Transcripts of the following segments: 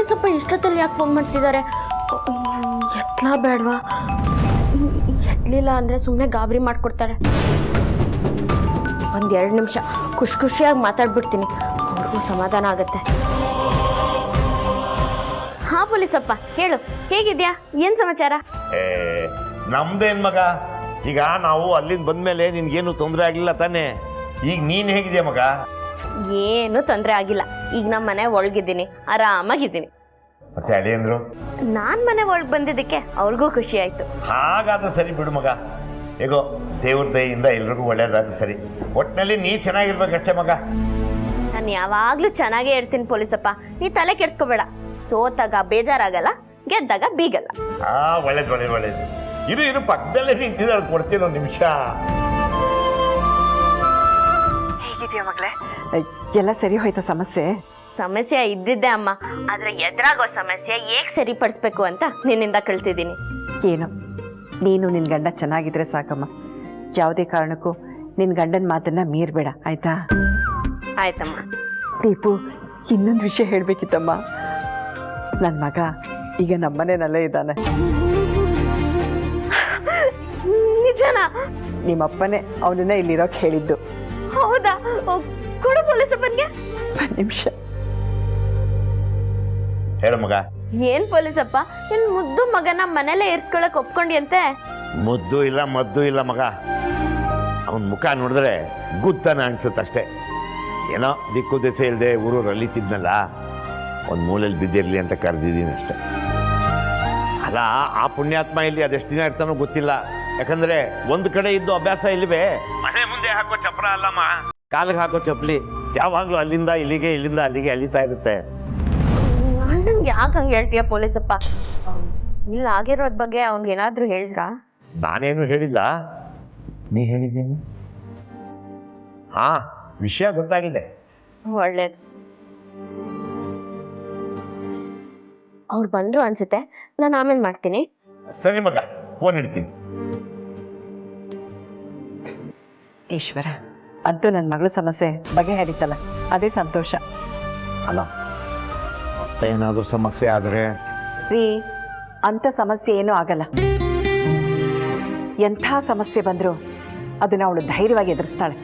ಪೊಲೀಸಪ್ಪ ಇಷ್ಟೊತ್ತಲ್ಲಿ ಯಾಕೆ ಫೋನ್ ಮಾಡ್ತಿದ್ದಾರೆ? ಎತ್ಲಾ ಬೇಡವಾ? ಎತ್ತಲಿಲ್ಲ ಅಂದರೆ ಸುಮ್ಮನೆ ಗಾಬರಿ ಮಾಡಿಕೊಡ್ತಾಳೆ. ಒಂದು 2 ನಿಮಿಷ ಖುಷಿಯಾಗಿ ಮಾತಾಡ್ಬಿಡ್ತೀನಿ, ಅವ್ರಿಗೂ ಸಮಾಧಾನ ಆಗುತ್ತೆ. ಹಾಂ ಪೊಲೀಸಪ್ಪ, ಹೇಳು, ಹೇಗಿದ್ಯಾ? ಏನು ಸಮಾಚಾರ? ನಮ್ದೇನ್ ಮಗ, ಈಗ ನಾವು ಅಲ್ಲಿಂದ ಬಂದ್ಮೇಲೆ ನಿನ್ಗೇನು ತೊಂದರೆ ಆಗಿಲ್ಲ ತಾನೇ? ಈಗ ನೀನ್ ಹೇಗಿದ್ಯಾ ಮಗ? ಏನು ತೊಂದರೆ ಆಗಿಲ್ಲ. ಈಗ ನಮ್ಮ ಮನೆ ಒಳಗಿದ್ದೀನಿ, ಆರಾಮಾಗಿದ್ದೀನಿ. ಮತ್ತೆ ಅಳಿಯಂದ್ರು? ನಾನು ಮನೆ ಒಳಗೆ ಬಂದಿದ್ದಕ್ಕೆ ಅವ್ರಿಗೂ ಖುಷಿ ಆಯ್ತು. ಹಾಗಾದ್ರೆ ಸರಿ ಬಿಡು ಮಗ. ಹೇಗೋ ದೇವ್ರ ದಯೆಯಿಂದ ಎಲ್ರಿಗೂ ಒಳ್ಳೇದಾದ್ರೆ ಸರಿ. ಒಟ್ಟಿನಲ್ಲಿ ನೀ ಚೆನ್ನಾಗಿರ್ಬೇಕಷ್ಟೇ ಮಗ. ನಾನು ಯಾವಾಗ್ಲೂ ಚೆನ್ನಾಗೇ ಇರ್ತೀನಿ ಪೊಲೀಸಪ್ಪ, ನೀ ತಲೆ ಕೆಡ್ಸ್ಕೋಬೇಡ. ಸೋತಾಗ ಬೇಜಾರಾಗಲ್ಲ, ಗೆದ್ದಾಗ ಬೀಗಲ್ಲ. ಒಳ್ಳೇದು. ಇರು ಪಕ್ಕದಲ್ಲೇ ನಿಂತಿದ್ದಾಳೆ, ಕೊಡ್ತೀನಿ 1 ನಿಮಿಷ. ಹೇಗಿದೆಯಾ ಮಗಳೇ? ಎಲ್ಲ ಸರಿ ಹೋಯ್ತಾ? ಸಮಸ್ಯೆ ಇದ್ದಿದ್ದೆ ಅಮ್ಮ, ಆದ್ರೆ ಎದುರಾಗೋ ಸಮಸ್ಯೆ ಹೇಗೆ ಸರಿಪಡಿಸ್ಬೇಕು ಅಂತ ನಿನ್ನಿಂದ ಕಳ್ತಿದ್ದೀನಿ. ಏನು, ನೀನು ನಿನ್ನ ಗಂಡ ಚೆನ್ನಾಗಿದ್ರೆ ಸಾಕಮ್ಮ. ಯಾವುದೇ ಕಾರಣಕ್ಕೂ ನಿನ್ನ ಗಂಡನ ಮಾತನ್ನ ಮೀರ್ಬೇಡ, ಆಯ್ತಾ? ಆಯ್ತಮ್ಮ. ದೀಪು, ಇನ್ನೊಂದು ವಿಷಯ ಹೇಳ್ಬೇಕಿತ್ತಮ್ಮ. ನನ್ನ ಮಗ ಈಗ ನಮ್ಮನೇನಲ್ಲೇ ಇದ್ದಾನೆ. ನಿಜನಾ? ನಿಮ್ಮಪ್ಪನೇ ಅವನನ್ನ ಇಲ್ಲಿರೋಕೆ ಹೇಳಿದ್ದು. ಹೌದಾ? ಕೊಡು ಪೊಲೀಸಪ್ಪನ್ಗೆ. 1 ನಿಮಿಷ. ಹೇಳ ಮಗ. ಏನ್ ಪೊಲೀಸಪ್ಪ, ನಿನ್ ಮುದ್ದು ಮಗನ ಮನೇಲೆ ಇರ್ಸ್ಕೊಳಕ್ ಒಪ್ಕೊಂಡಿ? ಮುದ್ದು ಇಲ್ಲ ಮದ್ದು ಇಲ್ಲ ಮಗ. ಅವನ ಮುಖ ನೋಡಿದ್ರೆ ಗುತ್ತನ ಅನ್ಸುತ್ತಷ್ಟೇ. ಏನೋ ದಿಕ್ಕು ದೆಸೆ ಇಲ್ಲದೆ ಊರೂರಲ್ಲಿ ತಿದ್ನಲ್ಲ, ಒಂದು ಮೂಲೆಯಲ್ಲಿ ಬಿದ್ದಿರ್ಲಿ ಅಂತ ಕರೆದಿದ್ದೀನಿ ಅಷ್ಟೆ. ಅಲ್ಲ, ಆ ಪುಣ್ಯಾತ್ಮ ಇಲ್ಲಿ ಅದೆಷ್ಟು ದಿನ ಇರ್ತಾನೋ ಗೊತ್ತಿಲ್ಲ. ಯಾಕಂದ್ರೆ ಒಂದು ಕಡೆ ಇದ್ದು ಅಭ್ಯಾಸ ಇಲ್ವೇ. ಮನೆ ಮುಂದೆ ಹಾಕೋ ಚಪ್ರ ಅಲ್ಲಮ್ಮ, ಕಾಲಿಗೆ ಹಾಕೋ ಚಪ್ಪಲಿ. ಯಾವಾಗ್ಲೂ ಅಲ್ಲಿಂದ ಇಲ್ಲಿಗೆ, ಇಲ್ಲಿಂದ ಅಲ್ಲಿಗೆ ಅಲಿತಾ ಇರುತ್ತೆ. ಯಾಕೆ ಹಂಗೆ ಹೇಳ್ತೀಯ ಪೊಲೀಸಪ್ಪ? ಇಲ್ಲ ಆಗಿರೋದ್ ಬಗ್ಗೆ ಅವ್ನಿಗೇನಾದ್ರೂ ಹೇಳಿದ್ರಾ? ನಾನೇನು ಹೇಳಿಲ್ಲ, ನೀ ಹೇಳಿದ್ದೀನಿ. ಹಾ, ವಿಷಯ ಗೊತ್ತಾಗಿದೆ. ಒಳ್ಳೇದು. ಅವ್ರು ಬಂದ್ರು ಅನ್ಸುತ್ತೆ, ನಾನು ಆಮೇಲೆ ಮಾಡ್ತೀನಿ. ಸರಿ ಮಗ, ಫೋನ್ ಇಡ್ತೀನಿ. ಈಶ್ವರ, ಅಂತೂ ನನ್ನ ಮಗಳ ಸಮಸ್ಯೆ ಬಗೆಹರಿತಲ್ಲ, ಅದೇ ಸಂತೋಷ. ಅಲ್ಲ, ಮತ್ತೆ ಏನಾದರೂ ಸಮಸ್ಯೆ ಆದರೆ? ಅಂಥ ಸಮಸ್ಯೆ ಏನೂ ಆಗಲ್ಲ. ಎಂಥ ಸಮಸ್ಯೆ ಬಂದರೂ ಅದನ್ನು ಅವಳು ಧೈರ್ಯವಾಗಿ ಎದುರಿಸ್ತಾಳೆ.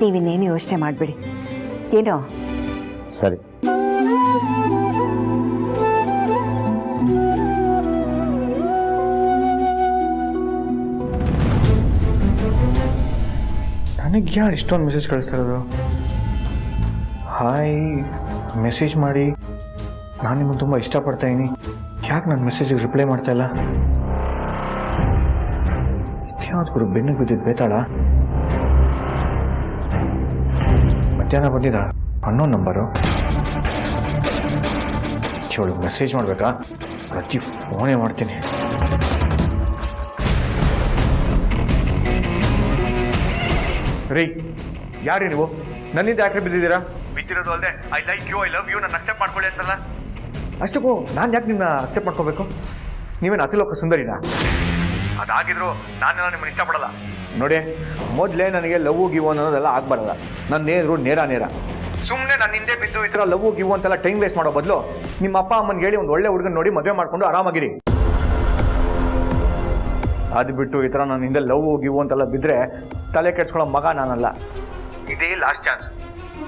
ನೀವಿನ್ನೇನು ಯೋಚನೆ ಮಾಡಬೇಡಿ. ಏನೋ ಸರಿ. ನನಗೆ ಯಾರು ಇಷ್ಟೊಂದು ಮೆಸೇಜ್ ಕಳಿಸ್ತಾ ಇರೋದು? ಹಾಯ್, ಮೆಸೇಜ್ ಮಾಡಿ, ನಾನು ನಿಮ್ಮನ್ನು ತುಂಬ ಇಷ್ಟಪಡ್ತಾ ಇದ್ದೀನಿ, ಯಾಕೆ ನನ್ನ ಮೆಸೇಜಿಗೆ ರಿಪ್ಲೈ ಮಾಡ್ತಾ ಇಲ್ಲ? ಇತ್ಯಾವ್ದು ಗುರು ಬೆನ್ನಿಗೆ ಬಿದ್ದಿದ್ದು ಬೇತಾಳ? ಮಧ್ಯಾಹ್ನ ಬಂದಿದ್ದ ಅನ್ನೋನ್ ನಂಬರು. ಚೋಳು ಮೆಸೇಜ್ ಮಾಡಬೇಕಾ? ರಜ್ಜಿ ಫೋನೇ ಮಾಡ್ತೀನಿ. ರೀ, ಯಾರು ನೀವು? ನನ್ನಿಂದ ಯಾಕೆ ಬಿದ್ದಿದ್ದೀರಾ? ಬಿದ್ದಿರೋದು ಅಲ್ಲದೆ I like you, I love you, ನನ್ನ ಅಕ್ಸೆಪ್ಟ್ ಮಾಡ್ಕೊಳ್ಳಿ ಅಂತಲ್ಲ. ಅಷ್ಟಕ್ಕೂ ನಾನು ಯಾಕೆ ನಿಮ್ಮನ್ನ ಅಕ್ಸೆಪ್ಟ್ ಮಾಡ್ಕೋಬೇಕು? ನೀವೇನು ಅತಿಲೋಕ ಸುಂದರಿನಾ? ಅದಾಗಿದ್ರು ನಾನೆಲ್ಲ ನಿಮ್ಮನ್ನು ಇಷ್ಟಪಡಲ್ಲ. ನೋಡಿ, ಮೊದಲೇ ನನಗೆ ಲವ್ ಗಿವ್ ಅನ್ನೋದೆಲ್ಲ ಆಗ್ಬಾರಲ್ಲ. ನನ್ನ ನೇರ ಸುಮ್ಮನೆ ನನ್ನ ಹಿಂದೆ ಬಿದ್ದು ಈ ಥರ ಲವ್ ಗಿವ್ ಅಂತೆಲ್ಲ ಟೈಮ್ ವೇಸ್ಟ್ ಮಾಡೋ ಬದಲು ನಿಮ್ಮ ಅಪ್ಪ ಅಮ್ಮನಿಗೆ ಹೇಳಿ ಒಂದು ಒಳ್ಳೆ ಹುಡುಗನ ನೋಡಿ ಮದುವೆ ಮಾಡ್ಕೊಂಡು ಆರಾಮಾಗಿರಿ. ಅದು ಬಿಟ್ಟು ಈ ಥರ ನನ್ನ ಹಿಂದೆ ಲವ್ ಗಿವ್ ಅಂತೆಲ್ಲ ಬಿದ್ದರೆ ತಲೆ ಕೆಡ್ಸ್ಕೊಳ್ಳೋ ಮಗ ನಾನಲ್ಲ. ಇದೇ ಲಾಸ್ಟ್ ಚಾನ್ಸ್.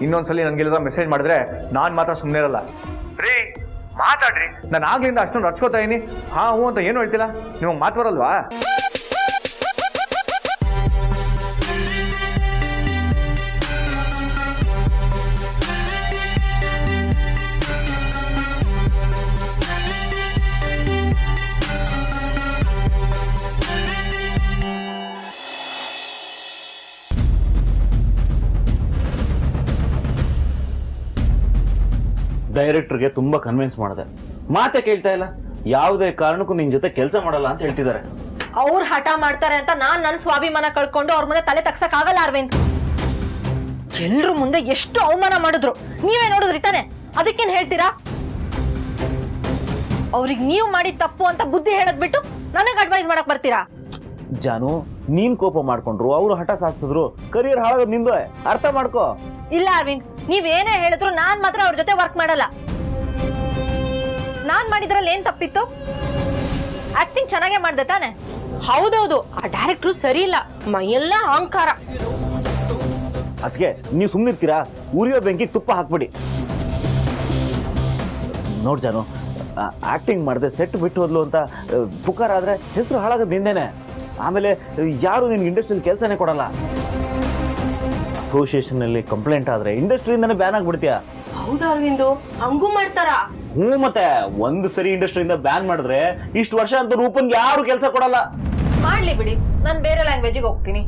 ಇನ್ನೊಂದ್ಸಲಿ ನನಗೆಲ್ಲ ಮೆಸೇಜ್ ಮಾಡಿದ್ರೆ ನಾನು ಮಾತ್ರ ಸುಮ್ಮನೆ ಇರಲ್ಲ. ರೀ, ಮಾತಾಡ್ರಿ. ನಾನು ಆಗ್ಲಿಂದ ಅಷ್ಟೊಂದು ರಚ್ಕೋತಾ ಇದೀನಿ. ಹಾ ಹ್ಞೂ ಅಂತ ಏನು ಹೇಳ್ತಿಲ್ಲ? ನಿಮಗೆ ಮಾತು ಬರಲ್ವಾ? ಡೈರೆಕ್ಟರ್ಗೆ ತುಂಬಾ ಕನ್ವಿನ್ಸ್ ಮಾಡಿದೆ, ಮಾತೆ ಕೇಳ್ತಾ ಇಲ್ಲ. ಯಾವುದೇ ಕಾರಣಕ್ಕೂ ನಿನ್ ಜೊತೆ ಕೆಲಸ ಮಾಡಲ್ಲ ಅಂತ ಹೇಳ್ತಿದ್ದಾರೆ. ಅವ್ರು ಹಠ ಮಾಡ್ತಾರೆ ಅಂತ ನನ್ನ ಸ್ವಾಭಿಮಾನ ಕಳ್ಕೊಂಡು ಅವ್ರ ಮುಂದೆ ತಲೆ ತಗ್ಸಕ್ ಆಗಲ್ಲ ಅರವಿಂದ್. ಎಲ್ರು ಮುಂದೆ ಎಷ್ಟು ಅವಮಾನ ಮಾಡಿದ್ರು ನೀವೇ ನೋಡಿದ್ರಿ ತಾನೆ, ಅದಕ್ಕೇನ್ ಹೇಳ್ತೀರಾ? ಅವ್ರಿಗೆ ನೀವು ಮಾಡಿದ ತಪ್ಪು ಅಂತ ಬುದ್ಧಿ ಹೇಳದ್ ಬಿಟ್ಟು ನನಗ್ ಅಡ್ವೈಸ್ ಮಾಡಕ್ ಬರ್ತೀರಾ? ಜಾನು, ನೀನ್ ಕೋಪ ಮಾಡ್ಕೊಂಡ್ರು, ಅವ್ರು ಹಠ ಸಾಧಿಸಿದ್ರು, ಕರಿಯರ್ ಹಾಳಾಗೋದು ನಿಂದು, ಅರ್ಥ ಮಾಡ್ಕೋ. ಇಲ್ಲ ಅರವಿಂದ್, ನೀವೇನೇ ಹೇಳಿದ್ರು ನಾನ್ ಮಾತ್ರ ಅವ್ರ ಜೊತೆ ವರ್ಕ್ ಮಾಡಲ್ಲ. ನಾನ್ ಮಾಡಿದ್ರಲ್ಲಿ ಏನ್ ತಪ್ಪಿತ್ತು? ಆಕ್ಟಿಂಗ್ ಚೆನ್ನಾಗೇ ಮಾಡ್ದೆ ತಾನೆ? ಹೌದೌದು, ಆ ಡೈರೆಕ್ಟ್ರು ಸರಿ ಇಲ್ಲ, ಮೈಯೆಲ್ಲ ಅಹಂಕಾರ. ಅದಕ್ಕೆ ನೀವು ಸುಮ್ಮನಿರ್ತೀರಾ? ಉರಿಯೋ ಬೆಂಕಿಗೆ ತುಪ್ಪ ಹಾಕ್ಬಿಡಿ. ನೋಡ್ ಜಾನು, ಆಕ್ಟಿಂಗ್ ಮಾಡಿದೆ ಸೆಟ್ ಬಿಟ್ಟು ಹೋದ್ಲು ಅಂತ ಪುಕಾರ ಆದ್ರೆ ಹೆಸರು ಹಾಳಾಗೋದು ನಿಂದೇನೆ. ಆಮೇಲೆ ಯಾರು ನಿನ್ಗೆ ಇಂಡಸ್ಟ್ರಿಯಲ್ಲಿ ಕೆಲಸನೇ ಕೊಡಲ್ಲ. ಅಸೋಸಿಯೇಷನ್ ಅಲ್ಲಿ ಕಂಪ್ಲೇಂಟ್ ಆದ್ರೆ ಇಂಡಸ್ಟ್ರಿಯಿಂದನೇ ಬ್ಯಾನ್ ಆಗ್ಬಿಡ್ತೀಯ. ಹೌದು ಅರವಿಂದು, ಹಂಗೂ ಮಾಡ್ತಾರಾ? ಹ್ಞೂ, ಮತ್ತೆ ಒಂದು ಸರಿ ಇಂಡಸ್ಟ್ರಿಯಿಂದ ಬ್ಯಾನ್ ಮಾಡಿದ್ರೆ ಇಷ್ಟು ವರ್ಷ ಅಂತ ರೂಪನ್ಗೆ ಯಾರು ಕೆಲಸ ಕೊಡಲ್ಲ. ಮಾಡ್ಲಿ ಬಿಡಿ, ನಾನ್ ಬೇರೆ ಲ್ಯಾಂಗ್ವೇಜಿಗೆ ಹೋಗ್ತೀನಿ.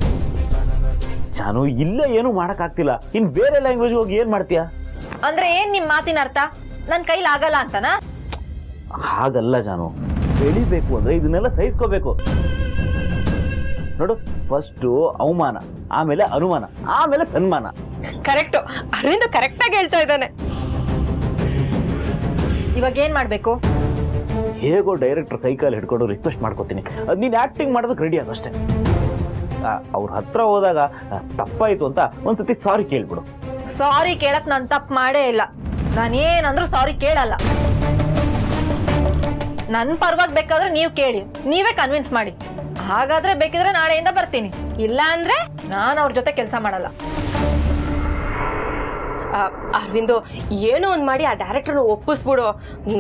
ಜಾನು, ಇಲ್ಲೇ ಏನು ಮಾಡಕ್ ಆಗ್ತಿಲ್ಲ, ಇನ್ ಬೇರೆ ಲ್ಯಾಂಗ್ವೇಜ್ ಹೋಗಿ ಏನ್ ಮಾಡ್ತೀಯಾ? ಅಂದ್ರೆ ಏನ್ ನಿಮ್ ಮಾತಿನ ಅರ್ಥ? ನನ್ ಕೈಲಿ ಆಗಲ್ಲ ಅಂತನಾ? ಹಾಗಲ್ಲ ಜಾನು, ಬೆಳಿಬೇಕು ಅಂದ್ರೆ ಇದನ್ನೆಲ್ಲ ಸಹಿಸ್ಕೋಬೇಕು. ನೋಡು, ಫಸ್ಟ್ ಅವಮಾನ, ಆಮೇಲೆ ಅನುಮಾನ, ಆಮೇಲೆ ಸನ್ಮಾನ. ಕರೆಕ್ಟ್, ಅರವಿಂದು ಕರೆಕ್ಟ್ ಆಗಿ ಹೇಳ್ತಾ ಇದ್ದಾನೆ. ಇವಾಗ ಏನ್ ಮಾಡ್ಬೇಕು? ಹೇಗೋ ಡೈರೆಕ್ಟರ್ ಕೈಕಾಲು ಹಿಡ್ಕೊಂಡು ರಿಕ್ವೆಸ್ಟ್ ಮಾಡ್ಕೋತೀನಿ, ನೀನ್ ಆಕ್ಟಿಂಗ್ ಮಾಡೋದಕ್ಕೆ ರೆಡಿ ಆಗಷ್ಟೇ. ಅವ್ರ ಹತ್ರ ಹೋದಾಗ ತಪ್ಪಾಯ್ತು ಅಂತ ಒಂದ್ಸತಿ ಸಾರಿ ಕೇಳ್ಬಿಡು. ಸಾರಿ ಕೇಳಕ್ ನಾನ್ ತಪ್ಪು ಮಾಡೇ ಇಲ್ಲ. ನಾನೇನಂದ್ರೂ ಸಾರಿ ಕೇಳಲ್ಲ. ನನ್ ಪರವಾಗಿ ಬೇಕಾದ್ರೆ ನೀವು ಕೇಳಿ, ನೀವೇ ಕನ್ವಿನ್ಸ್ ಮಾಡಿ. ಹಾಗಾದ್ರೆ ಬೇಕಿದ್ರೆ ನಾಳೆಯಿಂದ ಬರ್ತೀನಿ. ಇಲ್ಲ ಅಂದ್ರೆ ನಾನು ಅವ್ರ ಜೊತೆ ಕೆಲಸ ಮಾಡಲ್ಲ. ಅರವಿಂದು, ಏನೋ ಒಂದ್ ಮಾಡಿ ಆ ಡೈರೆಕ್ಟರ್ನ ಒಪ್ಪಿಸ್ಬಿಡು.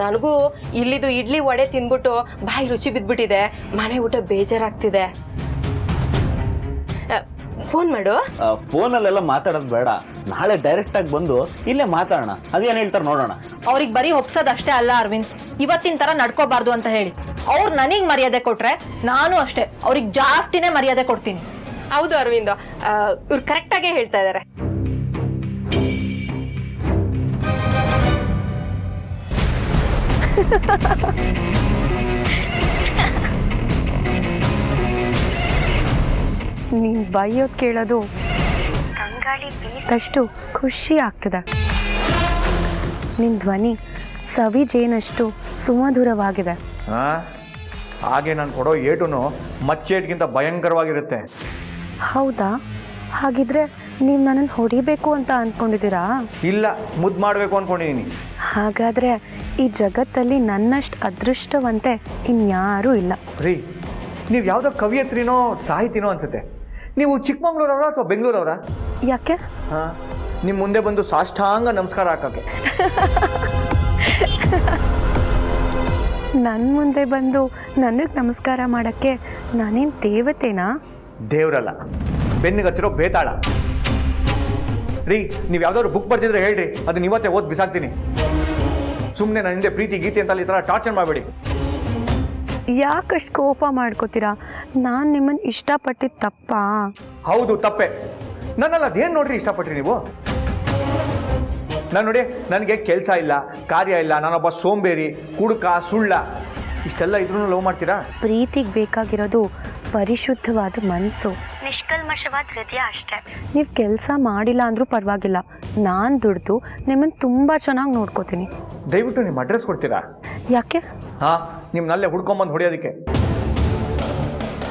ನನಗೂ ಇಲ್ಲಿದು ಇಡ್ಲಿ ವಡೆ ತಿನ್ಬಿಟ್ಟು ಬಾಯಿ ರುಚಿ ಬಿದ್ಬಿಟ್ಟಿದೆ, ಮನೆ ಊಟ ಬೇಜಾರಾಗ್ತಿದೆ. ಫೋನ್ ಮಾಡು. ಫೋನಲ್ಲೆಲ್ಲ ಮಾತಾಡೋದು ಬೇಡ, ನಾಳೆ ಡೈರೆಕ್ಟ್ ಆಗಿ ಬಂದು ಇಲ್ಲೇ ಮಾತಾಡೋಣ. ಅದೇನ್ ಹೇಳ್ತಾರೆ ನೋಡೋಣ. ಅವ್ರಿಗೆ ಬರೀ ಒಪ್ಸೋದಷ್ಟೇ ಅಲ್ಲ ಅರವಿಂದ್, ಇವತ್ತಿನ ತರ ನಡ್ಕೋಬಾರ್ದು ಅಂತ ಹೇಳಿ. ಅವ್ರು ನನಗ್ ಮರ್ಯಾದೆ ಕೊಟ್ರೆ ನಾನು ಅಷ್ಟೇ ಅವ್ರಿಗೆ ಜಾಸ್ತಿನೇ ಮರ್ಯಾದೆ ಕೊಡ್ತೀನಿ. ಹೌದು ಅರವಿಂದು, ಇವ್ರು ಕರೆಕ್ಟ್ ಆಗೇ ಹೇಳ್ತಾ ಇದಾರೆ. ನೀನು ಬೈಯೋದು ಕೇಳೋದು ತಂಗಾಳಿ ಬೀಸಷ್ಟು ಖುಷಿ ಆಗ್ತದೆ. ನಿನ್ನ ಧ್ವನಿ ಸವಿ ಜೇನಷ್ಟು ಸುಮಧುರವಾಗಿದೆ. ಹಾಗೆ ನಾನು ಕೊಡೋ ಏಟುನು ಮಚ್ಚೇಟ್ಗಿಂತ ಭಯಂಕರವಾಗಿರುತ್ತೆ. ಹೌದಾ? ಹಾಗಿದ್ರೆ ನೀವು ನನ್ನನ್ನು ಹೊಡಿಬೇಕು ಅಂತ ಅಂದ್ಕೊಂಡಿದ್ದೀರಾ? ಇಲ್ಲ, ಮುದ್ದು ಮಾಡಬೇಕು ಅಂದ್ಕೊಂಡಿದ್ದೀನಿ. ಹಾಗಾದರೆ ಈ ಜಗತ್ತಲ್ಲಿ ನನ್ನಷ್ಟು ಅದೃಷ್ಟವಂತೆ ಇನ್ಯಾರೂ ಇಲ್ಲ. ರೀ, ನೀವು ಯಾವುದೋ ಕವಿಯತ್ರಿನೋ ಸಾಹಿತಿನೋ ಅನ್ಸುತ್ತೆ. ನೀವು ಚಿಕ್ಕಮಂಗ್ಳೂರವರ ಅಥವಾ ಬೆಂಗಳೂರವರ? ಯಾಕೆ? ಹಾಂ, ನಿಮ್ಮ ಮುಂದೆ ಬಂದು ಸಾಷ್ಟಾಂಗ ನಮಸ್ಕಾರ ಹಾಕೋಕ್ಕೆ. ನನ್ನ ಮುಂದೆ ಬಂದು ನನಗೆ ನಮಸ್ಕಾರ ಮಾಡೋಕ್ಕೆ ನಾನೇನು ದೇವತೆನಾ? ದೇವರಲ್ಲ, ಬೆನ್ನಿಗೆ ಹತ್ತಿರೋ ಬೇತಾಳ. ರೀ, ನೀವು ಯಾವ್ದಾದ್ರು ಬುಕ್ ಬರ್ತಿದ್ರೆ ಹೇಳ್ರಿ, ಅದನ್ನ ಇವತ್ತೇ ಓದಿ ಬಿಸಾಕ್ತೀನಿ. ಸುಮ್ಮನೆ ನನ್ನ ಹಿಂದೆ ಪ್ರೀತಿ ಗೀತೆ ಅಂತ ಈ ಥರ ಟಾರ್ಚರ್ ಮಾಡಬೇಡಿ. ಯಾಕಷ್ಟು ಕೋಪ ಮಾಡ್ಕೋತೀರಾ? ನಾನು ನಿಮ್ಮನ್ನು ಇಷ್ಟಪಟ್ಟಿದ್ದು ತಪ್ಪಾ? ಹೌದು, ತಪ್ಪೆ. ನನ್ನಲ್ಲಿ ಅದೇನು ನೋಡ್ರಿ ಇಷ್ಟಪಟ್ರಿ ನೀವು? ನಾನು ನೋಡಿ, ನನಗೆ ಕೆಲಸ ಇಲ್ಲ, ಕಾರ್ಯ ಇಲ್ಲ, ನಾನೊಬ್ಬ ಸೋಂಬೇರಿ, ಕುಡುಕ, ಸುಳ್ಳ, ಇಷ್ಟೆಲ್ಲ ಇದ್ರೂ ಲವ್ ಮಾಡ್ತೀರಾ? ಪ್ರೀತಿಗೆ ಬೇಕಾಗಿರೋದು ಪರಿಶುದ್ಧವಾದ ಮನಸ್ಸು, ನಿಷ್ಕಲ್ಮಶವಾದ ಹೃದಯ ಅಷ್ಟೇ. ನೀವು ಕೆಲಸ ಮಾಡಿಲ್ಲ ಅಂದರೂ ಪರವಾಗಿಲ್ಲ, ನಾನು ದುಡ್ದು ನಿಮ್ಮನ್ನು ತುಂಬ ಚೆನ್ನಾಗಿ ನೋಡ್ಕೋತೀನಿ. ದಯವಿಟ್ಟು ನಿಮ್ಮ ಅಡ್ರೆಸ್ ಕೊಡ್ತೀರಾ? ಯಾಕೆ? ಹಾಂ, ನಿಮ್ಮನ್ನಲ್ಲೇ ಹುಡ್ಕೊಂಬಂದು ಹೊಡೆಯೋದಕ್ಕೆ.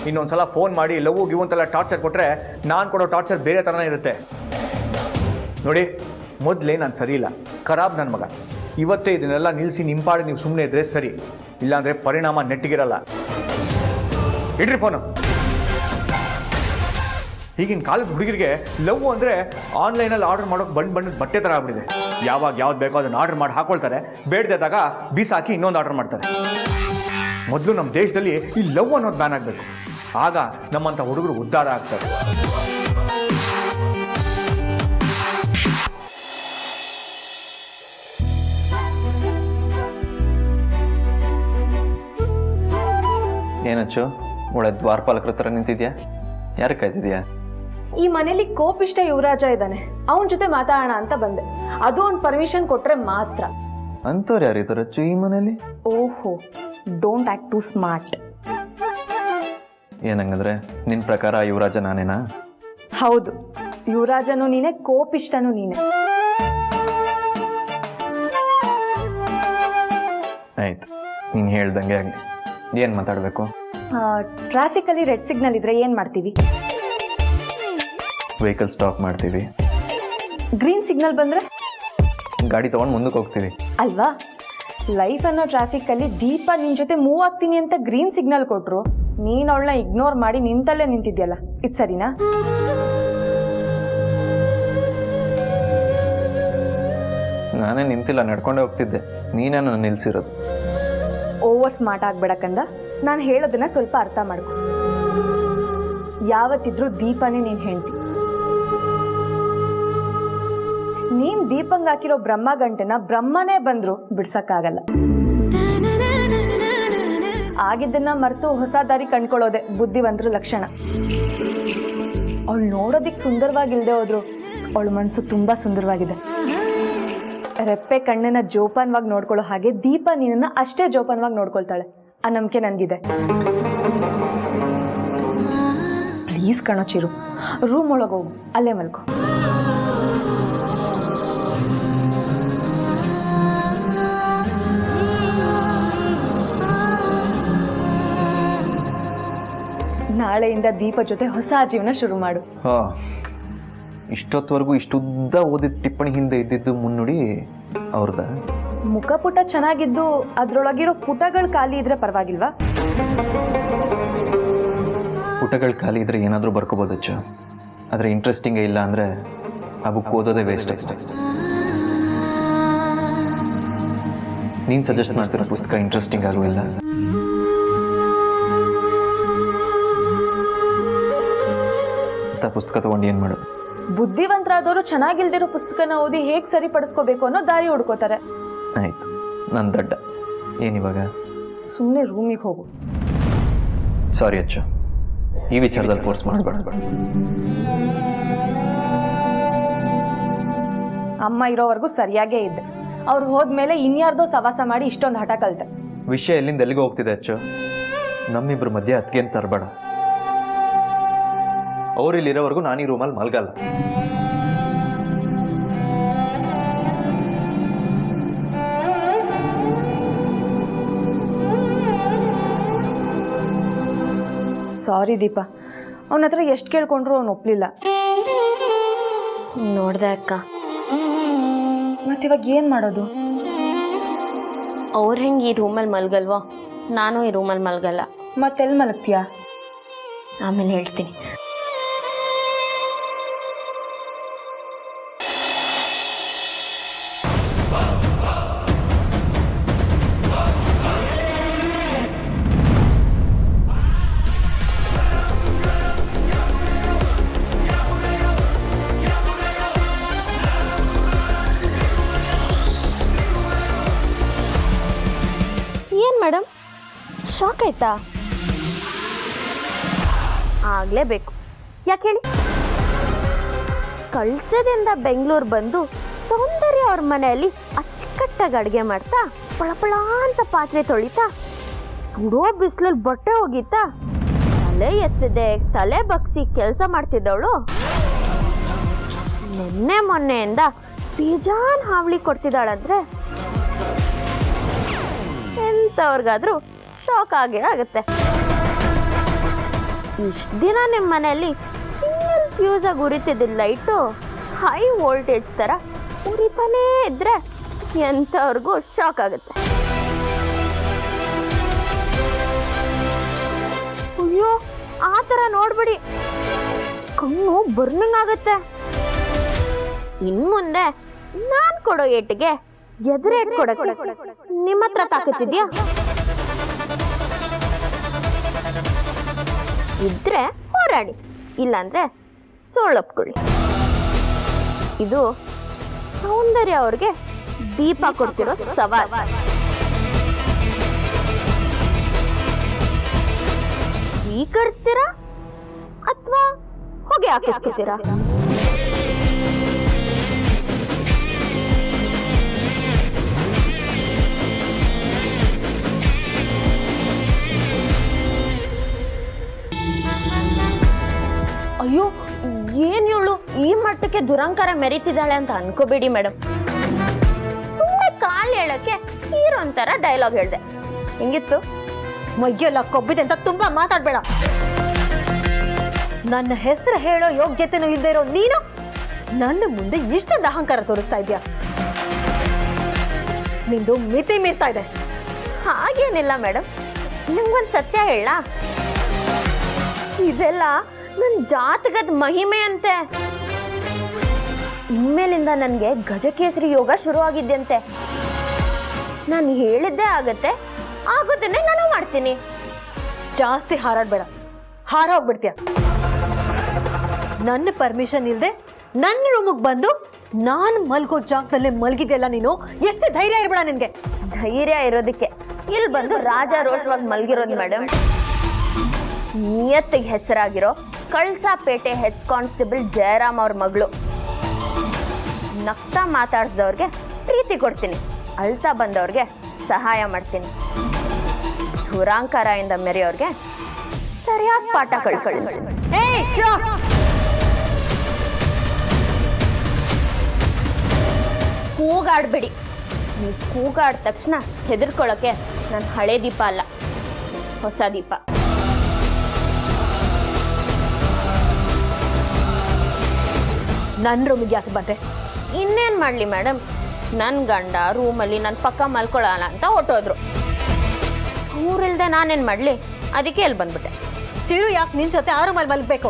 ಇನ್ನೊಂದ್ಸಲ ಫೋನ್ ಮಾಡಿ ಲವ್ ಗಿವ್ ಅಂತೆಲ್ಲ ಟಾರ್ಚರ್ ಕೊಟ್ಟರೆ ನಾನು ಕೊಡೋ ಟಾರ್ಚರ್ ಬೇರೆ ಥರನೇ ಇರುತ್ತೆ. ನೋಡಿ, ಮೊದಲೇ ನಾನು ಸರಿ ಇಲ್ಲ, ಖರಾಬ್ ನನ್ನ ಮಗ. ಇವತ್ತೇ ಇದನ್ನೆಲ್ಲ ನಿಲ್ಲಿಸಿ ನಿಂಪಾಡಿ ನೀವು ಸುಮ್ಮನೆ ಇದ್ರೆ ಸರಿ, ಇಲ್ಲಾಂದರೆ ಪರಿಣಾಮ ನೆಟ್ಟಿಗಿರಲ್ಲ. ಇಡ್ರಿ ಫೋನು. ಈಗಿನ ಕಾಲದ ಹುಡುಗರಿಗೆ ಲವ್ ಅಂದರೆ ಆನ್ಲೈನಲ್ಲಿ ಆರ್ಡರ್ ಮಾಡೋಕೆ ಬಣ್ಣದ ಬಟ್ಟೆ ಥರ ಆಗ್ಬಿಟ್ಟಿದೆ. ಯಾವಾಗ ಯಾವ್ದು ಬೇಕೋ ಅದನ್ನು ಆರ್ಡರ್ ಮಾಡಿ ಹಾಕೊಳ್ತಾರೆ, ಬೇಡದಾಗ ಬೀಸಾಕಿ ಇನ್ನೊಂದು ಆರ್ಡರ್ ಮಾಡ್ತಾರೆ. ಮೊದಲು ನಮ್ಮ ದೇಶದಲ್ಲಿ ಈ ಲವ್ ಅನ್ನೋದು ಬ್ಯಾನ್ ಆಗಬೇಕು, ಆಗ ನಮ್ಮಂಥ ಹುಡುಗರು ಉದ್ಧಾರ ಆಗ್ತಾರೆ. ಏನಚ್ಚು ಒಳ್ಳೆ ದ್ವಾರಪಾಲಕರ ಥರ ನಿಂತಿದ್ಯಾ? ಯಾರು ಕಾಯ್ತಿದ್ಯಾ? ಈ ಮನೇಲಿ ಕೋಪಿಷ್ಟ ಯುವರಾಜ ಇದ್ದಾನೆ, ಅವನ ಜೊತೆ ಮಾತಾಡೋಣ ಅಂತ ಬಂದೆ. ಅದು ಅವ್ನು ಪರ್ಮಿಷನ್ ಕೊಟ್ರೆ ಮಾತ್ರ. ಅಂಥವ್ರು ಯಾರಿದ್ದಾರೆ ಅಚ್ಚು ಈ ಮನೇಲಿ? ಓಹೋ, ಡೋಂಟ್ ಆಕ್ಟ್ ಟು ಸ್ಮಾರ್ಟ್. ಏನಂಗಂದ್ರೆ ನಿನ್ನ ಪ್ರಕಾರ ಯುವರಾಜ ನಾನೇನಾ? ಹೌದು, ಯುವರಾಜನು ನೀನೆ, ಕೋಪಿಷ್ಟನು ನೀನೆ. ಆಯ್ತು, ನೀನು ಹೇಳ್ದಂಗೆ ಆಗಲಿ. ಏನು ಮಾತಾಡಬೇಕು? ಟ್ರಾಫಿಕಲ್ಲಿ ರೆಡ್ ಸಿಗ್ನಲ್ ಇದ್ರೆ ಏನು ಮಾಡ್ತೀವಿ? ವೆಹಿಕಲ್ ಸ್ಟಾಪ್ ಮಾಡ್ತೀವಿ. ಗ್ರೀನ್ ಸಿಗ್ನಲ್ ಬಂದರೆ ಗಾಡಿ ತೊಗೊಂಡು ಮುಂದಕ್ಕೆ ಹೋಗ್ತೀವಿ ಅಲ್ವಾ? ಲೈಫ್ ಅನ್ನೋ ಟ್ರಾಫಿಕಲ್ಲಿ ದೀಪ ನಿನ್ನ ಜೊತೆ ಮೂವ್ ಆಗ್ತೀನಿ ಅಂತ ಗ್ರೀನ್ ಸಿಗ್ನಲ್ ಕೊಟ್ಟರು, ನೀನು ಅವಳನ್ನ ಇಗ್ನೋರ್ ಮಾಡಿ ನಿಂತಲ್ಲೇ ನಿಂತಿದ್ಯಲ್ಲ, ಇದು ಸರಿನಾ? ನಾನೇ ನಿಂತಿಲ್ಲ, ನಡ್ಕೊಂಡೇ ಹೋಗ್ತಿದ್ದೆ, ನೀನೇ ನನ್ನ ನಿಲ್ಸಿರೋದು. ಓವರ್ ಸ್ಮಾರ್ಟ್ ಆಗ್ಬೇಡಕ್ಕಂದ, ನಾನು ಹೇಳೋದನ್ನ ಸ್ವಲ್ಪ ಅರ್ಥ ಮಾಡ್ಕೊ. ಯಾವತ್ತಿದ್ರೂ ದೀಪನೇ ನೀನು ಹೆಂಡ್ತಿ. ನೀನ್ ದೀಪಂಗ್ ಹಾಕಿರೋ ಬ್ರಹ್ಮ ಗಂಟೆನ ಬ್ರಹ್ಮನೇ ಬಂದ್ರು ಬಿಡ್ಸಕ್ಕಾಗಲ್ಲ. ಆಗಿದ್ದನ್ನ ಮರೆತು ಹೊಸ ದಾರಿ ಕಂಡ್ಕೊಳ್ಳೋದೆ ಬುದ್ಧಿವಂತರ ಲಕ್ಷಣ. ಅವಳು ನೋಡೋದಿಕ್ ಸುಂದರವಾಗಿಲ್ದೆ ಹೋದ್ರು ಅವಳ ಮನಸ್ಸು ತುಂಬಾ ಸುಂದರವಾಗಿದೆ. ರೆಪ್ಪೆ ಕಣ್ಣನ್ನ ಜೋಪಾನವಾಗಿ ನೋಡ್ಕೊಳ್ಳೋ ಹಾಗೆ ದೀಪ ನೀನನ್ನ ಅಷ್ಟೇ ಜೋಪಾನವಾಗಿ ನೋಡ್ಕೊಳ್ತಾಳೆ. ಆ ನಂಬಿಕೆ ನನಗಿದೆ. ಪ್ಲೀಸ್ ಕಣೋ ಚಿರು, ರೂಮ್ ಒಳಗೆ ಹೋಗು, ಅಲ್ಲೇ ಮಲ್ಕೋ. ನಾಳೆಯಿಂದ ದೀಪ ಜೊತೆ ಹೊಸ ಜೀವನ ಶುರು ಮಾಡು. ಇಷ್ಟೊತ್ತವರೆಗೂ ಇಷ್ಟುದ್ದ ಓದಿದ ಟಿಪ್ಪಣಿ ಹಿಂದೆ ಇದ್ದಿದ್ದು ಮುನ್ನುಡಿ ಅವ್ರದ. ಮುಖಪುಟ ಚೆನ್ನಾಗಿದ್ದು ಅದ್ರೊಳಗಿರೋ ಪುಟಗಳು ಖಾಲಿ ಇದ್ರೆ ಪರವಾಗಿಲ್ವಾ? ಪುಟಗಳು ಖಾಲಿ ಇದ್ರೆ ಏನಾದರೂ ಬರ್ಕೋಬೋದಚ್ಚು, ಆದರೆ ಇಂಟ್ರೆಸ್ಟಿಂಗೇ ಇಲ್ಲ ಅಂದರೆ ಆ ಬುಕ್ ಓದೋದೇ ವೇಸ್ಟ್ ಅಷ್ಟೇ. ನೀನು ಸಜೆಸ್ಟ್ ಮಾಡ್ತಿರೋ ಪುಸ್ತಕ ಇಂಟ್ರೆಸ್ಟಿಂಗ್ ಆಗೂ ಇಲ್ಲ. ಪುಸ್ತಕ ತಗೊಂಡು ಏನು ಮಾಡೋದು? ಬುದ್ಧಿವಂತರಾದವರು ಚೆನ್ನಾಗಿಲ್ದಿರೋ ಪುಸ್ತಕನ ಓದಿ ಹೇಗೆ ಸರಿಪಡಿಸ್ಕೋಬೇಕು ಅನ್ನೋ ದಾರಿ ಹುಡ್ಕೋತಾರೆ. ಆಯ್ತು, ನನ್ನ ದಡ್ಡ. ಏನಿವಾಗ? ಸುಮ್ಮನೆ ರೂಮಿಗೆ ಹೋಗು. ಸಾರಿ ಅಚ್ಚು, ಈ ವಿಚಾರದಲ್ಲಿ ಫೋರ್ಸ್ ಮಾಡಬೇಡ. ಅಮ್ಮ ಇರೋವರೆಗೂ ಸರಿಯಾಗೇ ಇದ್ದೆ. ಅವ್ರು ಹೋದ್ಮೇಲೆ ಇನ್ಯಾರ್ದೋ ಸವಾಸ ಮಾಡಿ ಇಷ್ಟೊಂದು ಹಠ ಕಲಿತೆ. ವಿಷಯ ಎಲ್ಲಿಂದ ಎಲ್ಲಿಗೆ ಹೋಗ್ತಿದೆ ಅಚ್ಚು? ನಮ್ಮಿಬ್ರ ಮಧ್ಯೆ ಅದಕ್ಕೆ ಅಂತ ತರಬೇಡ. ಅವ್ರು ಇಲ್ಲಿರೋವರೆಗೂ ನಾನು ಈ ರೂಮಲ್ಲಿ ಮಲ್ಗಲ್ಲ. ಸಾರಿ ದೀಪ, ಅವನ ಹತ್ರ ಎಷ್ಟು ಕೇಳ್ಕೊಂಡ್ರು ಅವನು ಒಪ್ಲಿಲ್ಲ. ನೋಡ್ದೆ ಅಕ್ಕ, ಮತ್ತಿವಾಗ ಏನು ಮಾಡೋದು? ಅವ್ರು ಹೆಂಗೆ ಈ ರೂಮಲ್ಲಿ ಮಲ್ಗಲ್ವೋ, ನಾನು ಈ ರೂಮಲ್ಲಿ ಮಲ್ಗಲ್ಲ. ಮತ್ತೆಲ್ಲಿ ಮಲಗ್ತೀಯಾ? ಆಮೇಲೆ ಹೇಳ್ತೀನಿ. ಮೇಡಮ್, ಶಾಕ್ ಆಯ್ತಾ? ಆಗ್ಲೇಬೇಕು. ಯಾಕೆ ಹೇಳಿ? ಕಳ್ಸದಿಂದ ಬೆಂಗಳೂರು ಬಂದು ಸೌಂದರ್ಯ ಅವ್ರ ಮನೆಯಲ್ಲಿ ಅಚ್ಚುಕಟ್ಟಾಗಿ ಅಡುಗೆ ಮಾಡ್ತಾ, ಪಳಪಳ ಅಂತ ಪಾತ್ರೆ ತೊಳಿತಾ, ಸುಡೋ ಬಿಸಿಲಲ್ಲಿ ಬಟ್ಟೆ ಹೋಗಿತ್ತಾ, ತಲೆ ಎತ್ತಿದೆ ತಲೆ ಬಗ್ಸಿ ಕೆಲಸ ಮಾಡ್ತಿದ್ದವಳು ನಿನ್ನೆ ಮೊನ್ನೆಯಿಂದ ಬೇಜಾನ್ ಹಾವಳಿ ಕೊಡ್ತಿದ್ದಾಳಂದ್ರೆ ಎಂಥವ್ರಿಗಾದ್ರೂ ಶಾಕ್ ಆಗೇ ಆಗುತ್ತೆ. ಇಷ್ಟು ದಿನ ನಿಮ್ಮ ಮನೆಯಲ್ಲಿ ಸಿಂಗಲ್ ಫ್ಯೂಸ್ ಆಗಿ ಉರಿತಿದ್ದ ಲೈಟು ಹೈ ವೋಲ್ಟೇಜ್ ಥರ ಉರಿತಾನೇ ಇದ್ರೆ ಎಂಥವ್ರಿಗೂ ಶಾಕ್ ಆಗುತ್ತೆ. ಅಯ್ಯೋ, ಆ ಥರ ನೋಡ್ಬಿಡಿ, ಕಣ್ಣು ಬರ್ನಿಂಗ್ ಆಗುತ್ತೆ. ಇನ್ಮುಂದೆ ನಾನು ಕೊಡೋ ಏಟಿಗೆ ಎದುರು ಕೊಡಕ್ಕೆ ನಿಮ್ಮ ಹತ್ರ ತಾಕತ್ತಿದ್ಯಾ? ಇದ್ರೆ ಹೋರಾಡಿ, ಇಲ್ಲಾಂದ್ರೆ ಸೋಳಪ್ಕೊಳ್ಳಿ. ಇದು ಸೌಂದರ್ಯ ಅವ್ರಿಗೆ ದೀಪ ಕೊಡ್ತಿರೋ ಸವಾಲ್. ಸ್ವೀಕರಿಸ್ತೀರಾ ಅಥವಾ ಹೊಗೆ ಹಾಕಿಸ್ಕೊತೀರಾ? ಅಯ್ಯೋ, ಏನ್ ಇವಳು ಈ ಮಟ್ಟಕ್ಕೆ ದುರಂಕಾರ ಮೆರೀತಿದ್ದಾಳೆ ಅಂತ ಅನ್ಕೋಬೇಡಿ ಮೇಡಮ್. ಸುಮ್ಮನೆ ಕಾಲ್ ಹೇಳಕ್ಕೆ ಹೀರೋ ಒಂಥರ ಡೈಲಾಗ್ ಹೇಳ್ದೆ. ಹೆಂಗಿತ್ತು? ಮೈಯೆಲ್ಲ ಕೊಬ್ಬಿದೆ ಅಂತ ತುಂಬಾ ಮಾತಾಡ್ಬೇಡ. ನನ್ನ ಹೆಸರು ಹೇಳೋ ಯೋಗ್ಯತೆನೂ ಇಲ್ಲದೆ ಇರೋ ನೀನು ನನ್ನ ಮುಂದೆ ಇಷ್ಟೊಂದು ಅಹಂಕಾರ ತೋರಿಸ್ತಾ ಇದ್ಯಾ? ನಿಂದು ಮಿತಿ ಮೀರ್ತಾ ಇದೆ. ಹಾಗೇನಿಲ್ಲ ಮೇಡಮ್, ನಿಮ್ಗೊಂದು ಸತ್ಯ ಹೇಳ, ಇದೆಲ್ಲ ನನ್ನ ಜಾತಕದ ಮಹಿಮೆ ಅಂತೆ. ಇನ್ಮೇಲಿಂದ ನನಗೆ ಗಜಕೇಸರಿ ಯೋಗ ಶುರುವಾಗಿದ್ದಂತೆ. ನಾನು ಹೇಳಿದ್ದೇ ಆಗತ್ತೆ, ಆಗೋದನ್ನೇ ನಾನು ಮಾಡ್ತೀನಿ. ಜಾಸ್ತಿ ಹಾರಾಡ್ಬೇಡ, ಹಾರೋಗ್ಬಿಡ್ತೀಯ. ನನ್ನ ಪರ್ಮಿಷನ್ ಇಲ್ಲದೆ ನನ್ನ ರೂಮಿಗೆ ಬಂದು ನಾನು ಮಲ್ಗೋ ಜಾಗದಲ್ಲೇ ಮಲ್ಗಿದೆಯಲ್ಲ ನೀನು. ಎಷ್ಟು ಧೈರ್ಯ ಇರ್ಬೇಡ ನಿನ್ಗೆ. ಧೈರ್ಯ ಇರೋದಕ್ಕೆ ಇಲ್ಲಿ ಬಂದು ರಾಜ ರೋಷವಾಗಿ ಮಲ್ಗಿರೋದು ಮೇಡಮ್. ನಿಯತ್ತಿಗೆ ಹೆಸರಾಗಿರೋ ಕಳ್ಸಾಪೇಟೆ ಹೆಡ್ ಕಾನ್ಸ್ಟೇಬಲ್ ಜಯರಾಮ್ ಅವ್ರ ಮಗಳು. ನಗ್ತಾ ಮಾತಾಡ್ದವ್ರಿಗೆ ಪ್ರೀತಿ ಕೊಡ್ತೀನಿ, ಅಳ್ತಾ ಬಂದವ್ರಿಗೆ ಸಹಾಯ ಮಾಡ್ತೀನಿ, ದುರಾಂಕಾರದಿಂದ ಮೆರೆಯೋರ್ಗೆ ಸರಿಯಾದ ಪಾಠ ಕಳಿಸ್ಕೊಳ್ಳಿ. ಕೂಗಾಡ್ಬೇಡಿ. ನೀವು ಕೂಗಾಡ ತಕ್ಷಣ ಹೆದರ್ಕೊಳ್ಳೋಕೆ ನಾನು ಹಳೆ ದೀಪ ಅಲ್ಲ, ಹೊಸ ದೀಪ. ನನ್ನ ರೂಮಿಗೆ ಯಾಕೆ ಬಂದೆ? ಇನ್ನೇನು ಮಾಡಲಿ ಮೇಡಮ್, ನನ್ನ ಗಂಡ ರೂಮಲ್ಲಿ ನನ್ನ ಪಕ್ಕ ಮಲ್ಕೊಳ್ಳೋಣ ಅಂತ ಹೊಟ್ಟೋದ್ರು. ಊರಿಲ್ದೆ ನಾನೇನು ಮಾಡಲಿ, ಅದಕ್ಕೆ ಎಲ್ಲಿ ಬಂದ್ಬಿಟ್ಟೆ. ಚಿರು ಯಾಕೆ ನಿನ್ ಜೊತೆ ಆ ರೂಮಲ್ಲಿ ಮಲ್ಗಬೇಕು?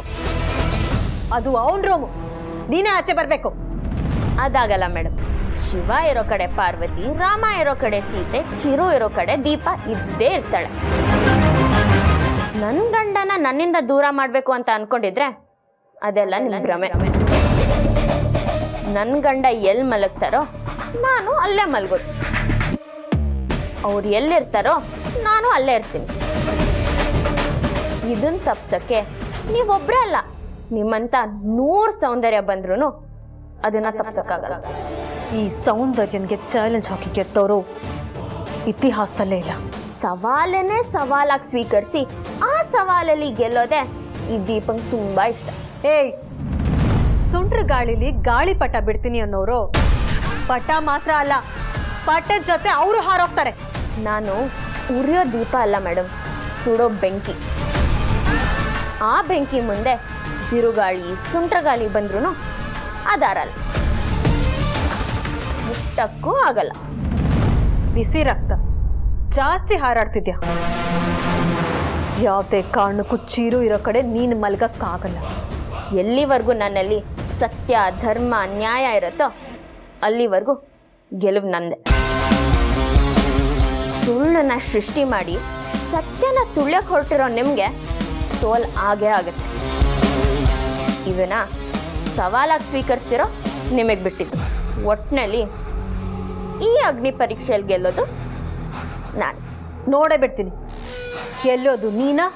ಅದು ಅವನ ರೂಮು, ನೀನೇ ಆಚೆ ಬರಬೇಕು. ಅದಾಗಲ್ಲ ಮೇಡಮ್. ಶಿವ ಇರೋ ಕಡೆ ಪಾರ್ವತಿ, ರಾಮ ಇರೋ ಕಡೆ ಸೀತೆ, ಚಿರು ಇರೋ ಕಡೆ ದೀಪ ಇದ್ದೇ ಇರ್ತಾಳೆ. ನನ್ನ ಗಂಡನ ನನ್ನಿಂದ ದೂರ ಮಾಡಬೇಕು ಅಂತ ಅನ್ಕೊಂಡಿದ್ರೆ ಅದೆಲ್ಲ ನಿನ್ನ ಭ್ರಮೆ. ನನ್ನ ಗಂಡ ಎಲ್ಲಿ ಮಲಗ್ತಾರೋ ನಾನು ಅಲ್ಲೇ ಮಲಗೋದು, ಅವ್ರು ಎಲ್ಲಿರ್ತಾರೋ ನಾನು ಅಲ್ಲೇ ಇರ್ತೀನಿ. ಇದನ್ನ ತಪ್ಸಕ್ಕೆ ನೀವೊಬ್ರೇ ಅಲ್ಲ, ನಿಮ್ಮಂತ 100 ಸೌಂದರ್ಯ ಬಂದ್ರೂ ಅದನ್ನ ತಪ್ಸಕ್ಕಾಗಲ್ಲ. ಈ ಸೌಂದರ್ಯನ್ಗೆ ಚಾಲೆಂಜ್ ಹಾಕಿ ಗೆದ್ದವರು ಇತಿಹಾಸದಲ್ಲೇ ಇಲ್ಲ. ಸವಾಲನ್ನೇ ಸವಾಲಾಗಿ ಸ್ವೀಕರಿಸಿ ಆ ಸವಾಲಲ್ಲಿ ಗೆಲ್ಲೋದೆ ಈ ದೀಪಂಗೆ ತುಂಬಾ ಇಷ್ಟ. ಏಯ್, ಸುಂಟ್ರ ಗಾಳಿಲಿ ಗಾಳಿಪಟ ಬಿಡ್ತೀನಿ ಅನ್ನೋರು ಪಟ ಮಾತ್ರ ಅಲ್ಲ, ಪಟದ ಜೊತೆ ಅವರು ಹಾರೋಗ್ತಾರೆ. ನಾನು ಉರಿಯೋ ದೀಪ ಅಲ್ಲ ಮೇಡಮ್, ಸುಡೋ ಬೆಂಕಿ. ಆ ಬೆಂಕಿ ಮುಂದೆ ಬಿರುಗಾಳಿ ಸುಂಟ್ರಗಾಳಿ ಬಂದ್ರೂ ಅದಾರಲ್ಲ, ಮುಟ್ಟಕ್ಕೂ ಆಗಲ್ಲ. ಬಿಸಿ ರಕ್ತ, ಜಾಸ್ತಿ ಹಾರಾಡ್ತಿದ್ಯಾ. ಯಾವುದೇ ಕಾರಣಕ್ಕೂ ಚೀರು ಇರೋ ಕಡೆ ನೀನು ಮಲ್ಗಕ್ಕಾಗಲ್ಲ. ಎಲ್ಲಿವರೆಗೂ ನನ್ನಲ್ಲಿ ಸತ್ಯ ಧರ್ಮ ನ್ಯಾಯ ಇರುತ್ತೋ ಅಲ್ಲಿವರೆಗೂ ಗೆಲುವು ನಂದೆ. ಸುಳ್ಳನ್ನ ಸೃಷ್ಟಿ ಮಾಡಿ ಸತ್ಯನ ತುಳ್ಯಕ್ಕೆ ಹೊರಟಿರೋ ನಿಮಗೆ ಸೋಲ್ ಆಗೇ ಆಗುತ್ತೆ. ಇವನ್ನ ಸವಾಲಾಗಿ ಸ್ವೀಕರಿಸ್ತಿರೋ ನಿಮಗೆ ಬಿಟ್ಟಿದ್ದು. ಒಟ್ಟಿನಲ್ಲಿ ಈ ಅಗ್ನಿ ಪರೀಕ್ಷೆಯಲ್ಲಿ ಗೆಲ್ಲೋದು ನಾನು. ನೋಡೇ ಬಿಡ್ತೀನಿ, ಗೆಲ್ಲೋದು ನೀನಾ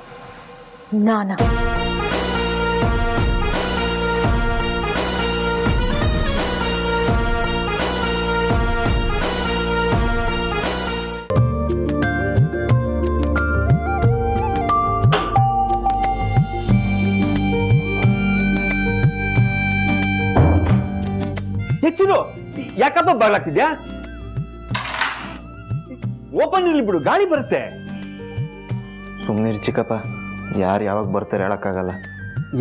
ನಾನಾ. ಹೆಚ್ಚಿರು ಯಾಕಪ್ಪ ಬಾಗ್ಲಾಗ್ತಿದ್ಯಾ? ಓಪನ್ ಇರ್ಲಿ ಬಿಡು, ಗಾಳಿ ಬರುತ್ತೆ. ಸುಮ್ಮನೆ ಚಿಕ್ಕಪ್ಪ, ಯಾರು ಯಾವಾಗ ಬರ್ತಾರೆ ಹೇಳಕ್ಕಾಗಲ್ಲ.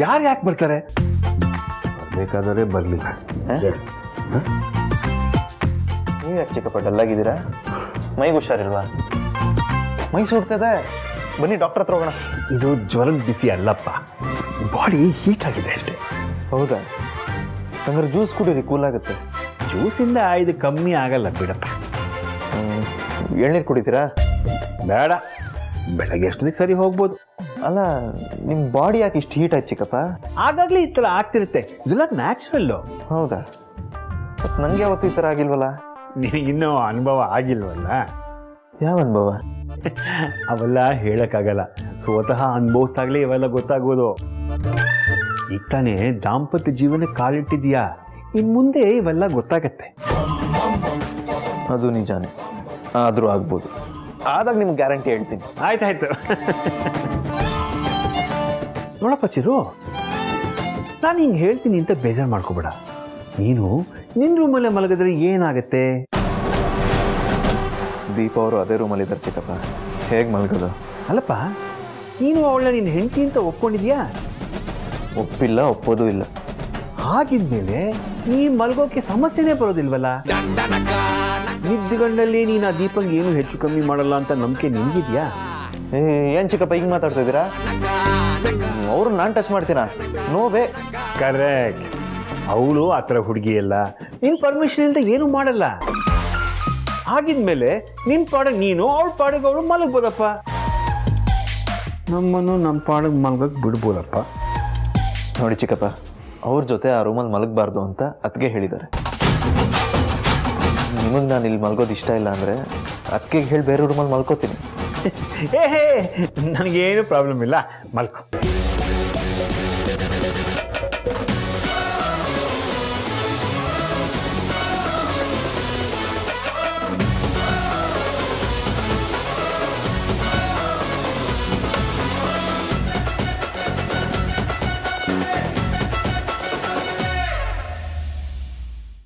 ಯಾರು ಯಾಕೆ ಬರ್ತಾರೆ? ಬೇಕಾದರೆ ಬರಲಿಲ್ಲ. ನೀವು ಯಾಕೆ ಚಿಕ್ಕಪ್ಪ ಡಲ್ಲಾಗಿದ್ದೀರಾ? ಮೈಗೆ ಹುಷಾರಿಲ್ವಾ? ಮೈ ಸುಡ್ತದೆ, ಬನ್ನಿ ಡಾಕ್ಟರ್ ಹತ್ರ ಹೋಗೋಣ. ಇದು ಜ್ವರದ ಬಿಸಿ ಅಲ್ಲಪ್ಪ, ಬಾಡಿ ಹೀಟ್ ಆಗಿದೆ ಅಷ್ಟೇ. ಹೌದಾ? ಹಂಗಾರೆ ಜ್ಯೂಸ್ ಕುಡೀರಿ, ಕೂಲ್ ಆಗುತ್ತೆ. ಜ್ಯೂಸಿಂದ ಇದು ಕಮ್ಮಿ ಆಗಲ್ಲ ಬಿಡಪ್ಪ. ಎಳ್ನೀರು ಕುಡಿತೀರಾ? ಬೇಡ, ಬೆಳಗ್ಗೆ ಎಷ್ಟೊತ್ತಿಗೆ ಸರಿ ಹೋಗ್ಬೋದು. ಅಲ್ಲ, ನಿಮ್ಮ ಬಾಡಿ ಯಾಕೆ ಇಷ್ಟು ಹೀಟ್ ಆಯ್ತು ಚಿಕ್ಕಪ್ಪ? ಆಗಾಗ್ಲೇ ಈ ಥರ ಆಗ್ತಿರುತ್ತೆ, ಇದೆಲ್ಲ ನ್ಯಾಚುರಲ್ಲು. ಹೌದಾ? ಮತ್ತು ನನಗೆ ಯಾವತ್ತೂ ಈ ಥರ ಆಗಿಲ್ವಲ್ಲ? ನಿನಗಿನ್ನೂ ಅನುಭವ ಆಗಿಲ್ವಲ್ಲ? ಯಾವ ಅನುಭವ? ಅವೆಲ್ಲ ಹೇಳಕ್ಕಾಗಲ್ಲ, ಸ್ವತಃ ಅನುಭವಿಸ್ದಾಗಲೇ ಇವೆಲ್ಲ ಗೊತ್ತಾಗೋದು. ಈಗ ತಾನೇ ದಾಂಪತ್ಯ ಜೀವನ ಕಾಲಿಟ್ಟಿದ್ಯಾ, ಇನ್ನು ಮುಂದೆ ಇವೆಲ್ಲ ಗೊತ್ತಾಗತ್ತೆ. ಅದು ನಿಜಾನೇ, ಆದರೂ ಆಗ್ಬೋದು. ಆದಾಗ ನಿಮ್ಗೆ ಗ್ಯಾರಂಟಿ ಹೇಳ್ತೀನಿ. ಆಯ್ತಾಯ್ತು. ನೋಡಪ್ಪ ಚಿರು, ನಾನು ಹಿಂಗೆ ಹೇಳ್ತೀನಿ ಅಂತ ಬೇಜಾರು ಮಾಡ್ಕೋಬೇಡ. ನೀನು ನಿನ್ನ ರೂಮಲ್ಲೇ ಮಲಗಿದ್ರೆ ಏನಾಗತ್ತೆ? ದೀಪ ಅವರು ಅದೇ ರೂಮಲ್ಲಿ ಇದ್ದಾರೆ ಚಿಕ್ಕಪ್ಪ, ಹೇಗೆ ಮಲಗೋದು? ಅಲ್ಲಪ್ಪ, ನೀನು ಅವಳನ್ನ ನಿನ್ನ ಹೆಂಡತಿ ಅಂತ ಒಪ್ಕೊಂಡಿದ್ಯಾ? ಒಪ್ಪಿಲ್ಲ, ಒಪ್ಪೋದು ಇಲ್ಲ. ಹಾಗಿದ್ಮೇಲೆ ನೀ ಮಲ್ಗೋಕೆ ಸಮಸ್ಯೆನೇ ಬರೋದಿಲ್ವಲ್ಲ? ನಿದ್ದೆಗಣ್ಣಲ್ಲಿ ನೀನು ಆ ದೀಪಂಗೆ ಏನು ಹೆಚ್ಚು ಕಮ್ಮಿ ಮಾಡಲ್ಲ ಅಂತ ನಂಬಿಕೆ ನಿನಗಿದ್ಯಾ? ಏನು ಚಿಕ್ಕಪ್ಪ ಹಿಂಗೆ ಮಾತಾಡ್ತಾ ಇದ್ದೀರಾ? ಅವ್ರನ್ನ ನಾನು ಟಚ್ ಮಾಡ್ತೀನಾ? No way. ಕರೆಕ್ಟ್. ಅವಳು ಆ ಥರ ಹುಡುಗಿ ಅಲ್ಲ, ನಿನ್ನ ಪರ್ಮಿಷನ್ ಅಂತ ಏನೂ ಮಾಡಲ್ಲ. ಆಗಿದ್ಮೇಲೆ ನಿನ್ನ ಪಾಡಿಗೆ ನೀನು, ಅವಳ ಪಾಡಿಗೆ ಅವಳು ಮಲಗ್ಬೋದಪ್ಪ. ನಮ್ಮನ್ನು ನಮ್ಮ ಪಾಡಿಗೆ ಮಲಗಕ್ಕೆ ಬಿಡ್ಬೋದಪ್ಪ. ನೋಡಿ ಚಿಕ್ಕಪ್ಪ, ಅವ್ರ ಜೊತೆ ಆ ರೂಮಲ್ಲಿ ಮಲಗಬಾರ್ದು ಅಂತ ಅದಕ್ಕೆ ಹೇಳಿದ್ದಾರೆ. ನಿಮಗೆ ನಾನು ಇಲ್ಲಿ ಮಲ್ಗೋದು ಇಷ್ಟ ಇಲ್ಲ ಅಂದರೆ ಅದಕ್ಕೆ ಹೇಳಿ ಬೇರೆ ರೂಮಲ್ಲಿ ಮಲ್ಕೋತೀನಿ. ನನಗೇನು ಪ್ರಾಬ್ಲಮ್ ಇಲ್ಲ, ಮಲ್ಕೊ.